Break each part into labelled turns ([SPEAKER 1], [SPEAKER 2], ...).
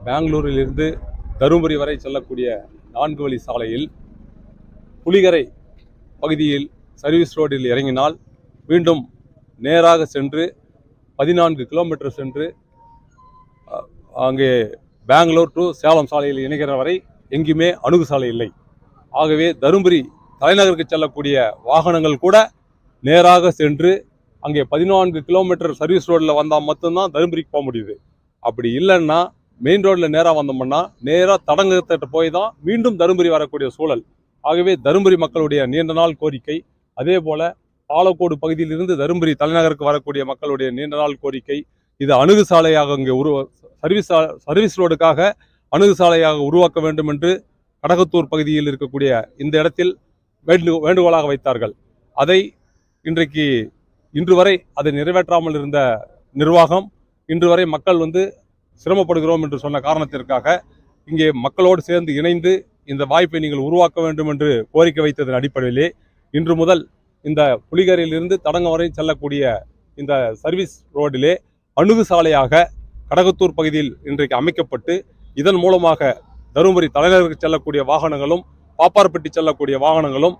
[SPEAKER 1] பெங்களூரிலிருந்து தருமபுரி வரை செல்லக்கூடிய 4 வழி சாலையில் புலிகரை பகுதியில் சர்வீஸ் ரோடில் இறங்கினால் மீண்டும் நேராக சென்று 14 கிலோமீட்டர் சென்று அங்கே பெங்களூர் டு சேலம் சாலையில் இணைகிற வரை எங்குமே அணுகு சாலை இல்லை. ஆகவே தருமபுரி தலைநகருக்கு செல்லக்கூடிய வாகனங்கள் கூட நேராக சென்று அங்கே 14 கிலோமீட்டர் சர்வீஸ் ரோடில் வந்தால் மட்டும்தான் தருமபுரிக்கு போக முடியுது. அப்படி இல்லைன்னா மெயின் ரோட்டில் நேராக வந்தோம்னா நேராக தடங்கத்திட்ட போய் தான் மீண்டும் தருமபுரி வரக்கூடிய சூழல். ஆகவே தருமபுரி மக்களுடைய நீண்ட நாள் கோரிக்கை, அதே போல பாலக்கோடு பகுதியிலிருந்து தருமபுரி தலைநகருக்கு வரக்கூடிய மக்களுடைய நீண்ட நாள் கோரிக்கை, இது அணுகு சாலையாக இங்கே சர்வீஸ் ரோடுக்காக அணுகு சாலையாக உருவாக்க வேண்டும் என்று கடகத்தூர் பகுதியில் இருக்கக்கூடிய இந்த இடத்தில் வேண்டுகோளாக வைத்தார்கள். அதை இன்று வரை அதை நிறைவேற்றாமல் இருந்த நிர்வாகம் இன்று வரை மக்கள் சிரமப்படுகிறோம் என்று சொன்ன காரணத்திற்காக இங்கே மக்களோடு சேர்ந்து இணைந்து இந்த வாய்ப்பை நீங்கள் உருவாக்க வேண்டும் என்று கோரிக்கை வைத்ததன் அடிப்படையிலே இன்று முதல் இந்த புலிகரையிலிருந்து தடங்கம் வரை செல்லக்கூடிய இந்த சர்வீஸ் ரோடிலே அணுகு சாலையாக கடகத்தூர் பகுதியில் இன்றைக்கு அமைக்கப்பட்டு இதன் மூலமாக தருமபுரி தலைநகருக்கு செல்லக்கூடிய வாகனங்களும், பாப்பார்பட்டி செல்லக்கூடிய வாகனங்களும்,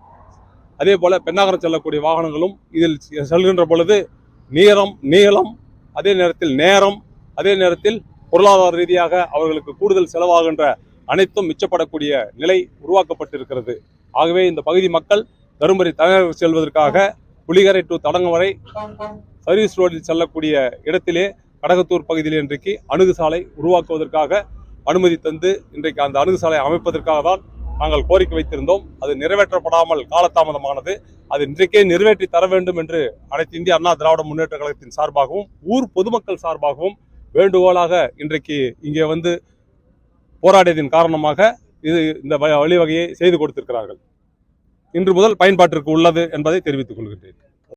[SPEAKER 1] அதே போல பெண்ணாகரம் செல்லக்கூடிய வாகனங்களும் இதில் செல்கின்ற பொழுது நீளம் அதே நேரத்தில் பொருளாதார ரீதியாக அவர்களுக்கு கூடுதல் செலவாகின்ற அனைத்தும் மிச்சப்படக்கூடிய நிலை உருவாக்கப்பட்டிருக்கிறது. ஆகவே இந்த பகுதி மக்கள் தருமபுரி தலைநகருக்கு செல்வதற்காக புலிகரை டு தடங்கம் வரை சர்வீஸ் ரோடில் செல்லக்கூடிய இடத்திலே கடகத்தூர் பகுதியில் இன்றைக்கு அணுகு சாலை உருவாக்குவதற்காக அனுமதி தந்து இன்றைக்கு அந்த அணுகு சாலை அமைப்பதற்காக தான் நாங்கள் கோரிக்கை வைத்திருந்தோம். அது நிறைவேற்றப்படாமல் காலதாமதமானது. அது இன்றைக்கே நிறைவேற்றி தர வேண்டும் என்று அனைத்து இந்திய அண்ணா திராவிட முன்னேற்ற கழகத்தின் சார்பாகவும் ஊர் பொதுமக்கள் சார்பாகவும் வேண்டுகோளாக இன்றைக்கு இங்கே போராடியதன் காரணமாக இந்த வழிவகையை செய்து கொடுத்திருக்கிறார்கள். இன்று முதல் பயன்பாட்டிற்கு உள்ளது என்பதை தெரிவித்துக் கொள்கின்றேன்.